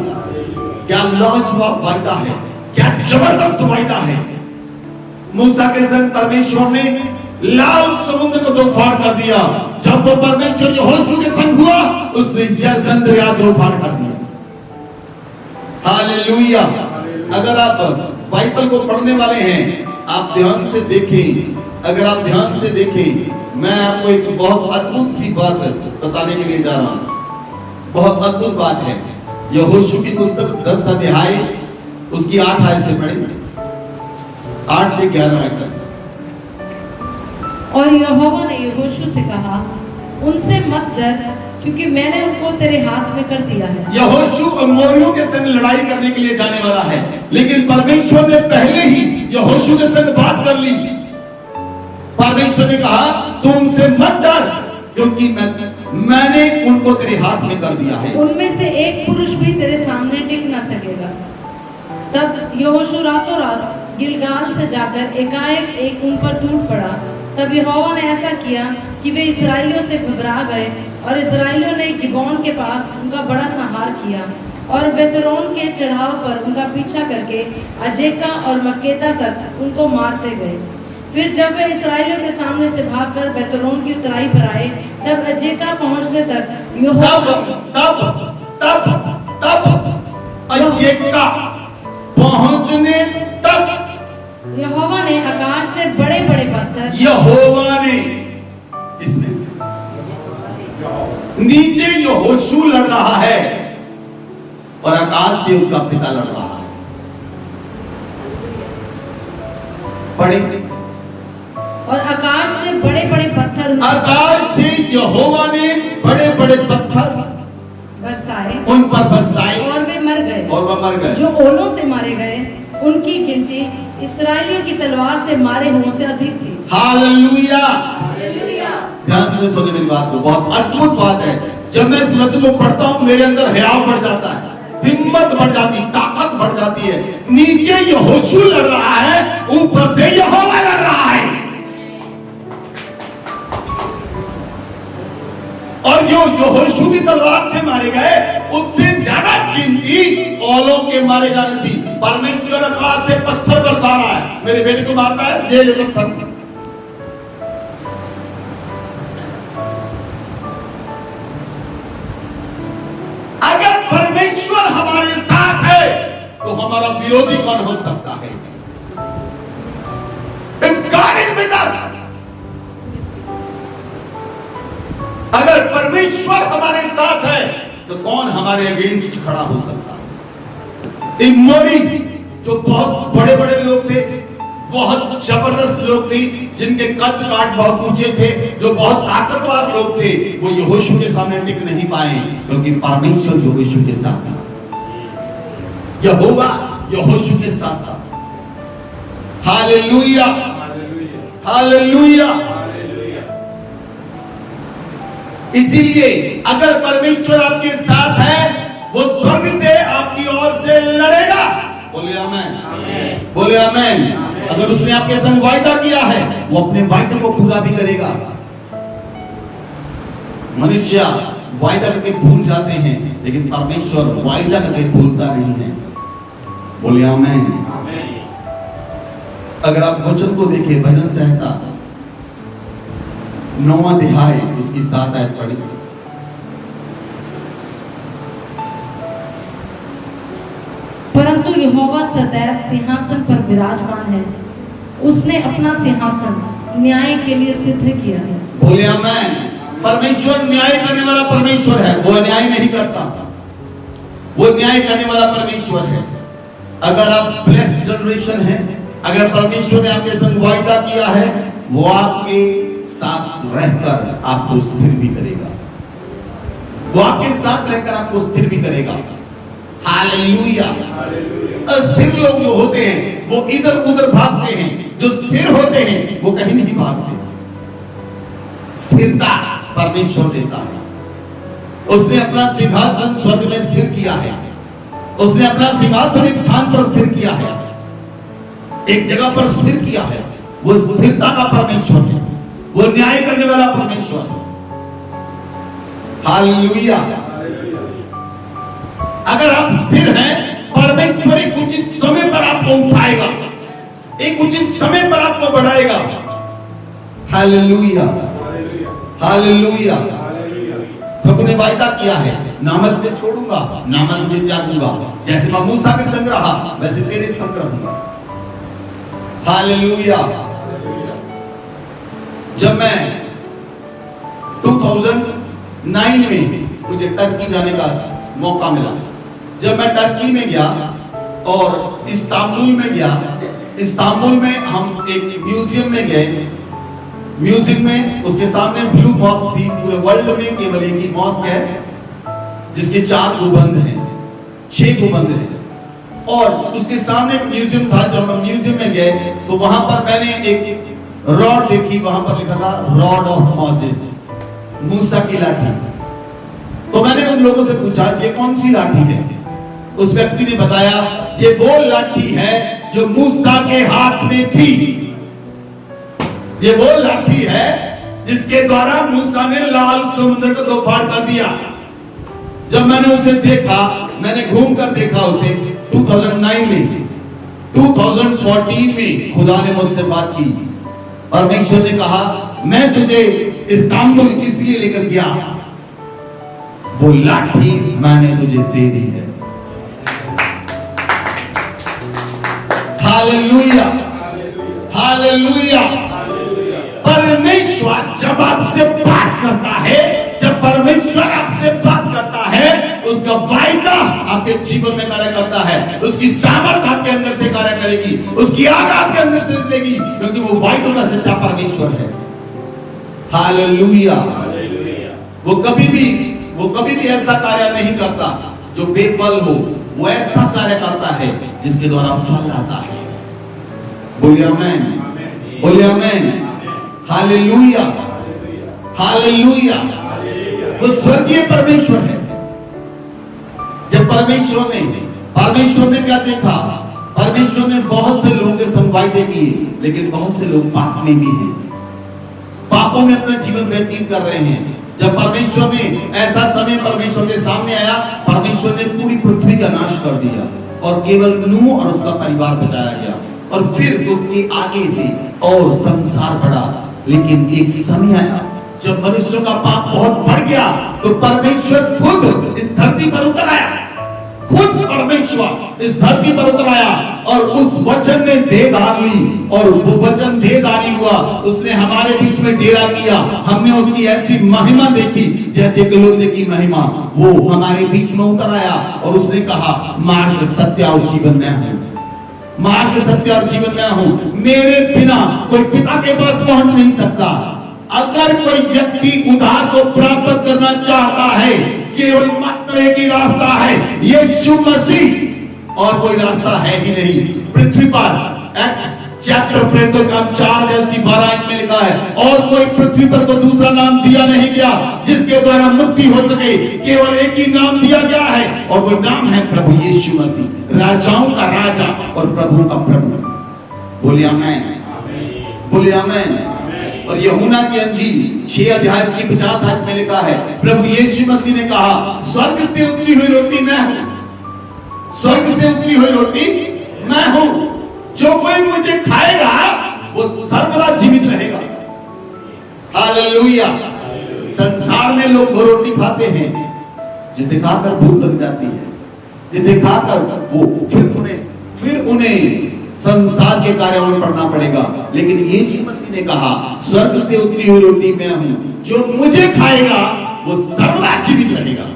क्या लाजवाब वायदा है, क्या जबरदस्त वायदा है। मूसा के संग परमेश्वर ने लाल समुद्र को दो फाड़ कर दिया। जब वो परमेश्वर यहोशू के संग हुआ, उसने यरदन दरिया दो फाड़ कर दिया। हालेलुया। अगर आप बाइबल को पढ़ने वाले हैं, आप ध्यान से देखें, अगर आप ध्यान से देखें, मैं आपको एक बहुत अद्भुत सी बात बताने के लिए जा रहा हूं। बहुत अद्भुत बात है। यहोशू की पुस्तक 10 अध्याय उसकी 8 आयत से पढ़ें, 8 से 11 आयत तक।
और यहोवा ने यहोशू से कहा, उनसे मत डर, क्योंकि मैंने उनको तेरे हाथ में कर दिया है।
यहोशू अमोरियों के संग लड़ाई करने के लिए जाने वाला है, लेकिन परमेश्वर ने पहले ही यहोशू के संग बात कर ली। परमेश्वर ने कहा, तू उनसे मत डर, क्योंकि मैंने उनको तेरे हाथ में कर दिया है।
उनमें से एक पुरुष भी तेरे सामने टिक न सकेगा। तब यहोशू रातों रात गिलगाल से जाकर एकाएक एक उन पर टूट पड़ा। तब यहोवा ने ऐसा किया कि वे इस्राएलियों से घबरा गए, और इस्राएलियों ने गिबोन के पास उनका बड़ा संहार किया और बेतरोन के चढ़ाव पर उनका पीछा करके अजेका और मक्केदा तक उनको मारते गए। फिर जब वे इस्राएलियों के सामने से भागकर बेतरोन की उतराई पर आए, तब अजेका पहुंचने तक
अजेका पहुंचने तक
यहोवा ने आकाश से बड़े बड़े पत्थर,
यहोवा ने, इसने नीचे यहोशू लड़ रहा है और आकाश से उसका पिता लड़ रहा है। पढ़े। और
आकाश से बड़े बड़े पत्थर,
आकाश से यहोवा ने बड़े बड़े पत्थर
बरसाए,
उन पर बरसाए,
और वे मर गए।
और वह मर गए।
जो ओलों से मारे गए, उनकी गिनती इस्राएलियों की तलवार से मारे हुओं से अधिक थी।
Hallelujah, hallelujah. ध्यान से सुनिए मेरी बात को, बहुत अद्भुत बात है। जब मैं इस वचन को पढ़ता हूं, मेरे अंदर हयाव बढ़ जाता है, हिम्मत बढ़ जाती, ताकत बढ़ जाती है। नीचे यहोशू लड़ रहा है, ऊपर से यहोवा लड़ रहा है। और जो यहोशू की तलवार से मारे गए, उससे ज्यादा गिनती ओलों के मारे जाने से। परमेश्वर आकाश से पत्थर बरसा रहा है, मेरे बेटे को मारता है, ले ले पत्थर। अगर परमेश्वर हमारे साथ है तो हमारा विरोधी कौन हो सकता है? If God is with us, अगर परमेश्वर हमारे साथ है तो कौन हमारे अगेंस्ट खड़ा हो सकता है? इमोरी जो बहुत बड़े बड़े लोग थे, बहुत जबरदस्त लोग थे, जिनके कद काट बहुत ऊंचे थे, जो बहुत ताकतवर लोग थे, वो यहोशू के सामने टिक नहीं पाए, क्योंकि परमेश्वर यहोशू के साथ था। यहोवा यहोशू के साथ था। Hallelujah, hallelujah. इसीलिए अगर परमेश्वर आपके साथ है, वो स्वर्ग से आपकी ओर से लड़ेगा। बोले आमीन, बोले आमीन। अगर उसने आपके संग वायदा किया है, वो अपने वायदे को पूरा भी करेगा। मनुष्य वायदा करके भूल जाते हैं, लेकिन परमेश्वर वायदा करके भूलता नहीं है। बोले आमीन। अगर आप वचन को देखें, भजन संहिता 9वां अध्याय उसकी 7 आयत पढ़ी।
परंतु यहोवा सदैव सिंहासन पर विराजमान है उसने अपना सिंहासन न्याय के लिए सिद्ध किया है।
बोले आमेन। परमेश्वर न्याय करने वाला परमेश्वर है, वो अन्याय नहीं करता, वो न्याय करने वाला परमेश्वर है। अगर आप ब्लेस्ड जनरेशन है, अगर परमेश्वर ने आपके संग वायदा किया है, वो आपके साथ रहकर आपको स्थिर भी करेगा, वो आपके साथ रहकर आपको स्थिर भी करेगा। हालेलुया। अस्थिर लोग जो होते हैं वो इधर उधर भागते हैं, जो स्थिर होते हैं वो कहीं नहीं भागते। स्थिरता परमेश्वर देता है। उसने अपना सिंहासन स्वर्ग में स्थिर किया है, उसने अपना सिंहासन एक स्थान पर स्थिर किया है, एक जगह पर स्थिर किया है। वो स्थिरता का परमेश्वर है, वो न्याय करने वाला परमेश्वर है। हालेलुया। अगर आप स्थिर हैं, परमेश्वर एक उचित समय पर आपको उठाएगा, एक उचित समय पर आपको बढ़ाएगा। Hallelujah, hallelujah. प्रभु ने वायदा किया है, ना मैं तुझे छोड़ूंगा, ना मैं तुझे त्यागूंगा। जैसे मैं मूसा के संग रहा, वैसे तेरे संग रहूंगा। हालेलुया। जब मैं 2009 में मुझे टर्की जाने का मौका मिला, जब मैं टर्की में गया और इस्तांबुल में गया, इस्तांबुल में हम एक म्यूजियम में गए। म्यूजियम में उसके सामने ब्लू मॉस्क थी। पूरे वर्ल्ड में केवल एक ही मॉस्क है जिसके 4 गुंबद हैं, 6 गुंबद हैं। और उसके सामने एक म्यूजियम था। जब हम म्यूजियम में गए तो वहां पर मैंने एक रॉड देखी, वहां पर लिखा था रॉड ऑफ मोसेस, मूसा की लाठी। तो मैंने उन लोगों से पूछा ये कौन सी लाठी है? उस व्यक्ति ने बताया ये वो लाठी है जो मूसा के हाथ में थी, ये वो लाठी है जिसके द्वारा मूसा ने लाल समुद्र को दो फाड़ कर दिया। जब मैंने उसे देखा, मैंने घूम कर देखा उसे 2009 में, 2014 में खुदा ने मुझसे बात की। परमेश्वर ने कहा मैं तुझे इस्तांबुल इसलिए लेकर गया, वो लाठी मैंने तुझे दे दी है। Hallelujah, hallelujah. परमेश्वर जब आपसे बात करता है, जब परमेश्वर आपसे बात करता है, उसका वायदा आपके जीवन में कार्य करता है, उसकी सामर्थ आपके अंदर से कार्य करेगी, उसकी आग आपके अंदर से निकलेगी, क्योंकि वो वायदों का सच्चा परमेश्वर है। हालेलुया। वो कभी भी ऐसा कार्य नहीं करता जो बेफल हो, वो ऐसा कार्य करता है जिसके द्वारा फल आता है। बोलिए आमेन, बोलिए आमेन। Hallelujah, hallelujah. वो स्वर्गीय परमेश्वर है। जब परमेश्वर ने क्या देखा? परमेश्वर ने बहुत से लोगों के संग वायदे किए, लेकिन बहुत से लोग पाप में भी हैं, पापों में अपना जीवन व्यतीत कर रहे हैं। जब परमेश्वर ने ऐसा समय परमेश्वर के सामने आया, परमेश्वर ने पूरी पृथ्वी का नाश कर दिया और केवल नूह और उसका परिवार बचाया गया। और फिर उसके आगे से और संसार बढ़ा। लेकिन एक समय आया जब मनुष्यों का पाप बहुत बढ़ गया, तो परमेश्वर खुद इस धरती पर उतर आया, खुद परमेश्वर इस धरती पर उतर आया और उस वचन ने देह धार ली, और वो वचन देह धारी हुआ, उसने हमारे बीच में डेरा किया। हमने उसकी ऐसी महिमा देखी जैसे किलोते की महिमा। वो हमारे बीच में उतर आया और उसने कहा मार्ग सत्य और जीवन में हूं, मार्ग सत्य और जीवन में हूं, मेरे बिना कोई पिता के पास पहुंच नहीं सकता। अगर कोई व्यक्ति उद्धार को प्राप्त करना चाहता है, केवल मात्र एक ही रास्ता है, यीशु मसीह, और कोई रास्ता है ही नहीं पृथ्वी पर। एक्ट्स चैप्टर 4:12 में लिखा है, और कोई पृथ्वी पर तो दूसरा नाम दिया नहीं गया जिसके द्वारा मुक्ति हो सके, केवल एक ही नाम दिया गया है, और वो नाम है प्रभु यीशु मसीह, राजाओं का राजा और प्रभु का प्रभु। बोलिए आमेन, बोलिए आमेन। और यूहन्ना की अंजील 6 अध्याय की 50 आयत में लिखा है, प्रभु यीशु मसीह ने कहा स्वर्ग से उतरी हुई रोटी मैं हूं, स्वर्ग से उतरी हुई रोटी मैं हूं, जो कोई मुझे खाएगा वो सर्वदा जीवित रहेगा। हालेलुया। संसार में लोग वो रोटी खाते हैं जिसे खाकर भूख लग जाती है, जिसे खाकर वो फिर उन्हें संसार के कार्यों में पढ़ना पड़ेगा, लेकिन यीशु मसीह ने कहा स्वर्ग से उतरी हुई रोटी मैं हूं, जो मुझे खाएगा वो सर्वदा जीवित रहेगा।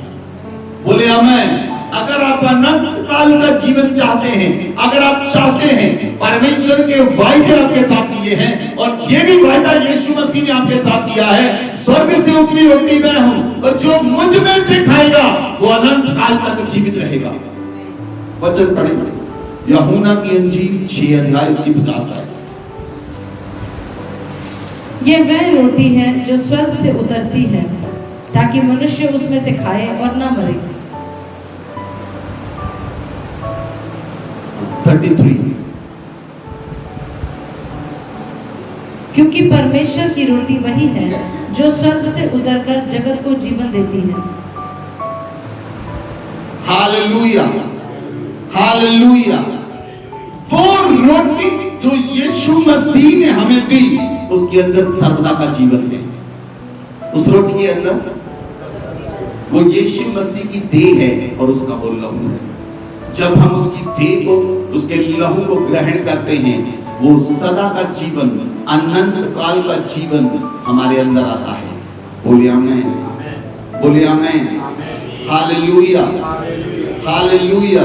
बोले आमीन। अगर आप अनंत काल का जीवन चाहते हैं, अगर आप चाहते हैं, परमेश्वर के वायदे आपके साथ किए हैं, और ये भी वायदा यीशु मसीह ने आपके साथ किया है, स्वर्ग से उतरी रोटी मैं हूं और जो मुझ में से खाएगा वो अनंत काल तक जीवित रहेगा। वचन पढ़ेंगे यूहन्ना की इंजील 6 अध्याय उसकी 50 आयत।
ये वह रोटी है जो स्वर्ग से उतरती है ताकि मनुष्य उसमें से खाए और न मरे।
33
क्योंकि परमेश्वर की रोटी वही है जो स्वर्ग से उतरकर जगत को जीवन देती है।
Hallelujah, hallelujah. वो रोटी जो यीशु मसीह ने हमें दी, उसके अंदर सर्वदा का जीवन है। उस रोटी के अंदर वो यीशु मसीह की देह है और उसका वो लहू है। जब हम उसकी देह को, उसके लहू को ग्रहण करते हैं, वो सदा का जीवन, अनंत काल का जीवन हमारे अंदर आता है। बोलिए आमीन, बोलिए आमीन। Hallelujah, hallelujah.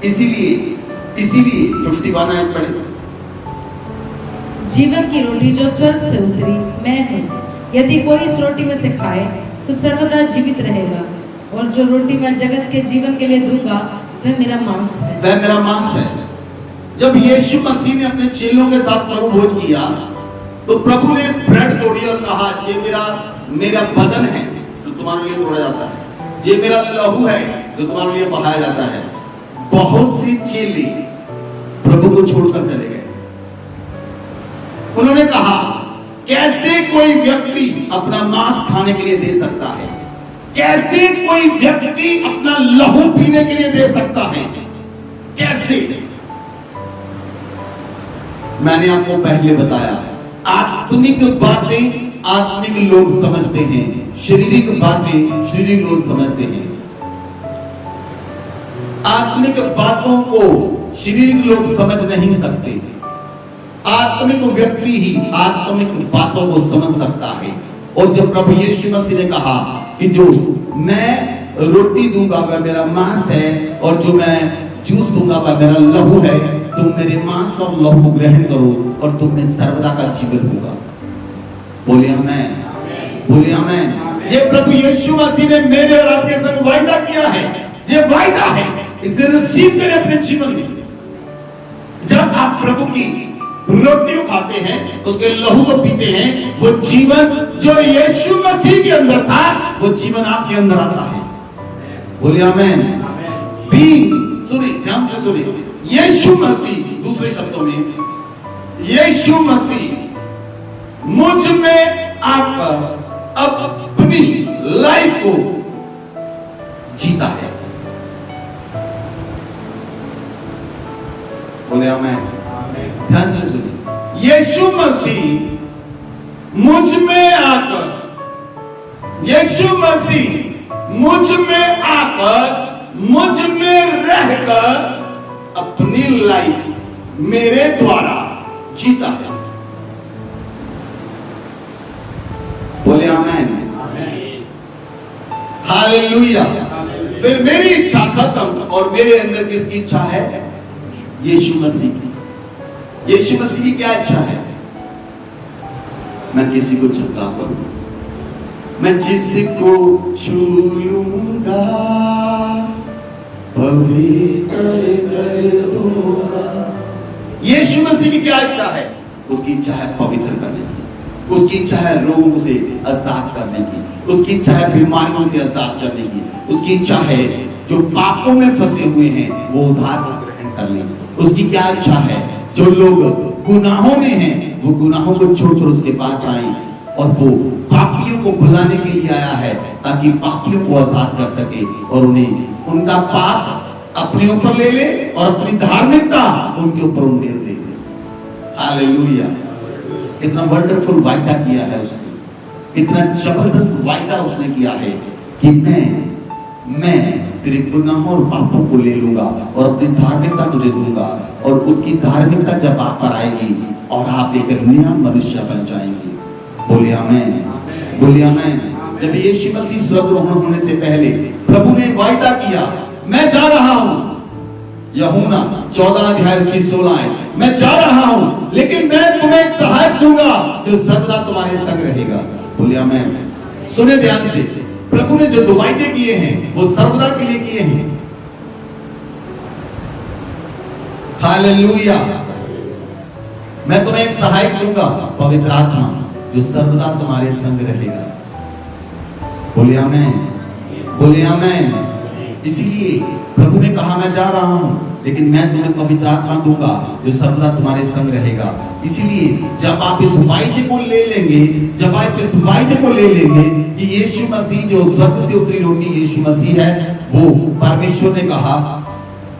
इसीलिए 51 आयत पढ़े।
जीवन की रोटी जो स्वर्ग से उतरी मैं हूँ, यदि कोई इस रोटी में से खाए तो सर्वदा जीवित रहेगा, और जो रोटी मैं जगत के जीवन के लिए दूंगा वह मेरा मांस है।
वह मेरा मांस है। जब यीशु मसीह ने अपने चेलों के साथ प्रभु भोज किया, तो प्रभु ने ब्रेड तोड़ी और कहा ये मेरा बदन है जो तुम्हारे लिए तोड़ा जाता है, ये मेरा लहू है जो तुम्हारे लिए बहाया जाता है। बहुत से चेले प्रभु को छोड़कर चले गए। उन्होंने कहा कैसे कोई व्यक्ति अपना मांस खाने के लिए दे सकता है, कैसे कोई व्यक्ति अपना लहू पीने के लिए दे सकता है, कैसे? मैंने आपको पहले बताया, आत्मिक बातें आत्मिक लोग समझते हैं, शारीरिक बातें शारीरिक लोग समझते हैं। आत्मिक बातों को शारीरिक लोग समझ नहीं सकते। आत्मिक व्यक्ति ही आत्मिक बातों को समझ सकता है। और जब प्रभु यीशु मसीह ने कहा कि जो मैं रोटी दूंगा वह मेरा मांस है, और जो मैं जूस दूंगा वह मेरा लहू है, तुम मेरे मांस और लहू को ग्रहण करो और तुम में सर्वदा का जीवन होगा। बोलिए आमीन, बोलिए आमीन। ये प्रभु यीशु मसीह ने मेरे और आपके संग वायदा किया है, ये वायदा है, इसे रिसीव करें अपने जीवन में। जब आप प्रभु की रोटी को खाते हैं, उसके लहू को पीते हैं, वो जीवन जो यीशु मसीह के अंदर था वो जीवन आपके अंदर आता है। बोलिए आमीन। भी सुनिए, ध्यान से सुनिए, यीशु मसीह, दूसरे शब्दों में यीशु मसीह मुझ में आकर अपनी लाइफ को जीता है। बोले आमीन। ध्यान से सुनिए, यीशु मसीह मुझ में आकर, यीशु मसीह मुझ में आकर, मुझ में रहकर अपनी लाइफ मेरे द्वारा जीता है। बोले आमीन, हालेलुया। फिर मेरी इच्छा खत्म और मेरे अंदर किसकी इच्छा है? यीशु मसीह की। यीशु मसीह की क्या इच्छा है? मैं किसी को छूता करूं, मैं जिसको छू लूंगा पवित्र कर दूंगा। यीशु मसीह की क्या इच्छा है? उसकी इच्छा है पवित्र करने की, उसकी इच्छा है लोगों से आजाद करने की, उसकी इच्छा है बीमारियों से आजाद करने की, उसकी इच्छा है जो पापों में फंसे हुए हैं वो उद्धार को ग्रहण कर लें। उसकी क्या इच्छा है? जो लोग गुनाहों में हैं वो गुनाहों को छोड़कर उसके पास आए, और वो पापियों को बुलाने के लिए आया है ताकि पापियों को आजाद कर सके और उन्हें उनका पाप अपने ऊपर ले ले और अपनी धार्मिकता उनके ऊपर उंडेल दे। हालेलुया। कितना वंडरफुल वायदा किया है उसने, इतना जबरदस्त वायदा उसने किया है कि मैं तेरे गुनाहों और पापों को ले लूंगा और अपनी धार्मिकता तुझे दूंगा, और उसकी धार्मिकता जब आप पर आएगी और आप एक नया मनुष्य बन जाएंगे। बोलिए आमीन, बोलिए आमीन। जब यीशु मसीह स्वर्गारोहण होने से पहले प्रभु ने वायदा किया, मैं जा रहा हूं, यूहन्ना 14 अध्याय उसकी 16 है, मैं जा रहा हूं लेकिन मैं तुम्हें एक सहायक दूंगा जो सदा तुम्हारे संग रहेगा। बोलिए आमीन। सुने ध्यान से, प्रभु ने जो वायदे किए हैं वो सर्वदा के लिए किए हैं। हालेलुया। मैं तुम्हें एक सहायक दूंगा, पवित्र आत्मा, जो सर्वदा तुम्हारे संग रहेगा। बोलिए आमीन, बोलिए आमीन। इसीलिए प्रभु ने कहा मैं जा रहा हूं लेकिन मैं तुम्हें पवित्र आत्मा दूंगा जो सर्वदा तुम्हारे संग रहेगा। इसीलिए जब आप इस वायदे को ले लेंगे, जब आप इस वायदे को ले लेंगे कि यीशु मसीह जो स्वर्ग से उतरी रोटी यीशु मसीह है, वो परमेश्वर ने कहा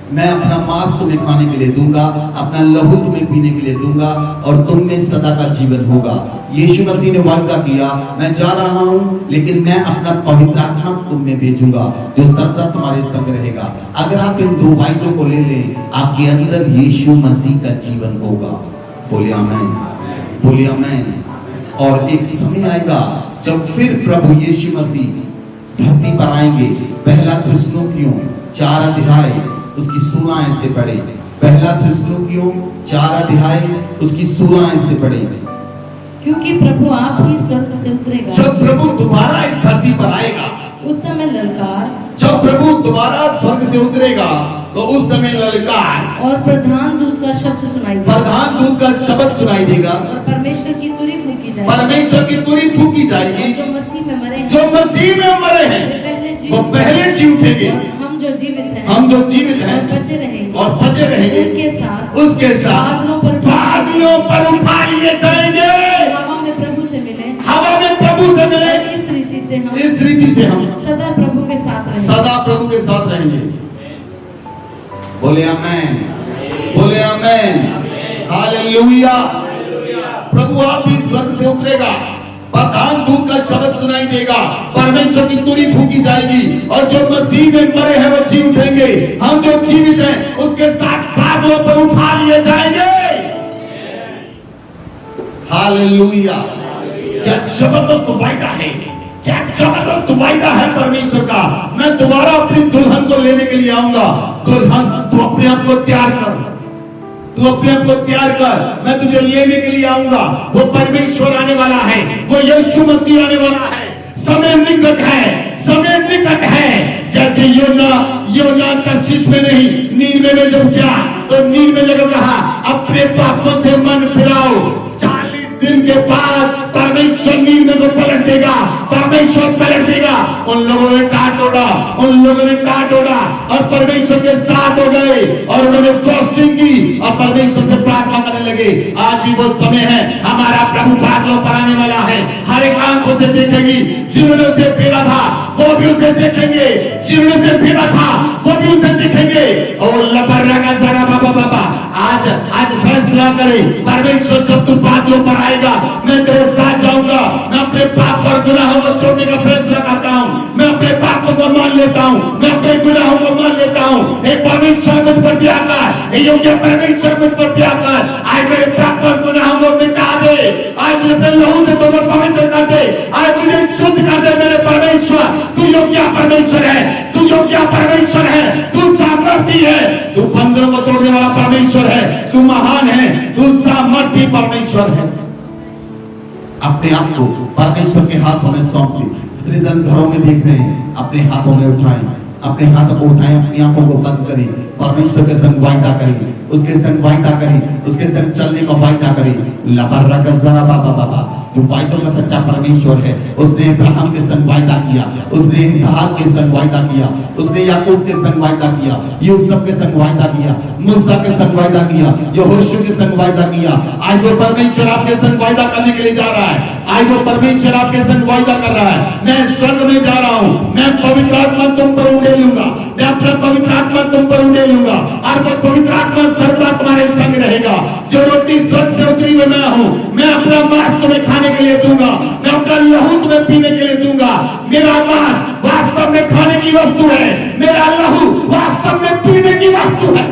मैं अपना मांस तुम्हें खाने के लिए दूंगा, अपना लहू तुम्हें पीने के लिए दूंगा और तुम में सदा का जीवन होगा। यीशु मसीह ने वायदा किया मैं जा रहा हूं लेकिन मैं अपना पवित्र आत्मा तुम में भेजूंगा जो सदा तुम्हारे संग रहेगा। अगर आप इन दो वायदों को ले लें, आपके अंदर यीशु मसीह का जीवन होगा। बोलिए आमीन, बोलिए आमीन। और एक समय आएगा जब फिर प्रभु यीशु मसीह धरती पर आएंगे। पहला थिस्सलुनीकियों 4 अध्याय उसकी 16 से पढ़े। पहला थिस्सलुनीकियों 4 अध्याय उसकी 16 से पढ़े।
क्योंकि प्रभु आप ही स्वर्ग से उतरेगा,
जब प्रभु दोबारा इस धरती पर आएगा,
उस समय ललकार,
जब प्रभु दोबारा स्वर्ग से उतरेगा तो उस समय ललकार
और प्रधान दूत का शब्द सुनाई देगा,
प्रधान दूत का शब्द सुनाई देगा
और परमेश्वर की तुरी फूकी जाएगी,
परमेश्वर की तुरी फूकी जाएगी।
जो मसीह में मरे हैं,
जो मसीह में मरे हैं वो पहले जी उठेंगे।
हम जो जीवित हैं,
हम जो जीवित हैं
और बचे रहेंगे,
और बचे रहेंगे उसके साथ बादलों पर उठा लिए जाएंगे।
हवा में प्रभु से मिले,
हवा में प्रभु से मिले।
इस रीति से हम
सदा
प्रभु के साथ रहेंगे,
सदा प्रभु के साथ रहेंगे। बोले आमीन, बोले आमीन, हालेलुया। प्रभु आप भी स्वर्ग से उतरेगा, प्रधान दूत का शब्द सुनाई देगा, परमेश्वर की तुरी फूकी जाएगी और जो मसीह में मरे हैं वो जी उठेंगे। हम जो जीवित हैं उसके साथ बादलों पर उठा लिए जाएंगे। हालेलुया। क्या जबरदस्त वायदा है, क्या जबरदस्त वायदा है परमेश्वर का। मैं दोबारा अपनी दुल्हन को लेने के लिए आऊंगा। दुल्हन तू अपने आप को तैयार कर, तू अपने आप को तैयार कर, मैं तुझे लेने के लिए आऊंगा। वो परमेश्वर आने वाला है, वो यीशु मसीह आने वाला है। समय निकट है, समय निकट है। जैसे योना तर्शीश में नहीं, नीनवे में जब गया तो नीनवे जब कहा अपने पापों से मन फिराओ, 40 दिन के बाद परमेश्वर नीनवे को पलट देगा, परमेश्वर पलट देगा। उन लोगों ने काट ओढ़ा, उन लोगों ने काट ओढ़ा और परमेश्वर के साथ हो गए और उन्होंने फास्टिंग की और परमेश्वर से प्रार्थना करने लगे। आज भी वो समय है, हमारा प्रभु बादलों पर आने वाला है। हर एक आंखों से देखेगी, जिन्होंने उसे फेरा था वो भी उसे देखेंगे, जिन्होंने उसे फेरा था वो भी उसे देखेंगे। और लबर्रा का जरा बाबा आज फैसला करे परमेश्वर, जब तू बादलों पर आएगा मैं तेरे साथ जाऊंगा। मैं अपने पाप और गुनाहों को छोड़ने का फैसला करता हूं, मैं अपने पापों को मान लेता हूं, मैं अपने गुनाहों को मान लेता हूं। हे परमेश्वर मुझ पर दया कर, हे योग्य परमेश्वर मुझ पर दया कर। आज मेरे पाप और गुनाहों को मिटा दे, आज मुझे अपने लहू से तुझे पवित्र कर दे, आज मुझे शुद्ध कर दे। मेरे परमेश्वर तू योग्य परमेश्वर है, तू योग्य परमेश्वर है, तू सामर्थी है, तू बंधनों को तोड़ने वाला परमेश्वर है, तू महान है, तू सामर्थी परमेश्वर है। अपने आप को परमेश्वर के हाथों में सौंप दे। जितने जन घरों में देख रहे हैं अपने हाथों में उठाएं, अपने हाथों को उठाएं, अपनी आंखों को बंद करें, परमेश्वर के संग वायदा करें, उसके संग वायदा करें, उसके संग चलने का वायदा करें। लबर्रा का जरा बाबा जो वायदों का सच्चा परमेश्वर है, उसने अब्राहम के संग वायदा किया, उसने इसहाक के संग वायदा किया, उसने याकूब के संग वायदा किया, यूसुफ के संग वायदा किया, मूसा के संग वायदा किया, यहोशू के संग वायदा किया। आज वो परमेश्वर आपके संग वायदा करने के लिए जा रहा है, आज वो परमेश्वर आपके संग वायदा कर रहा है। मैं स्वर्ग में जा रहा हूं, मैं पवित्र आत्मा तुम पर उड़े लूंगा, मैं अपना पवित्र आत्मा तुम पर उड़े लूंगा और वो पवित्र आत्मा सर्वदा तुम्हारे संग रहेगा। जो रोटी स्वर्ग से उतरी हुई मैं हूं, मैं अपना मांस तुम्हें खाने के लिए दूंगा, मैं अपना लहू तुम्हें पीने के लिए दूंगा। मेरा मांस वास्तव में खाने की वस्तु है, मेरा लहू वास्तव में पीने की वस्तु है।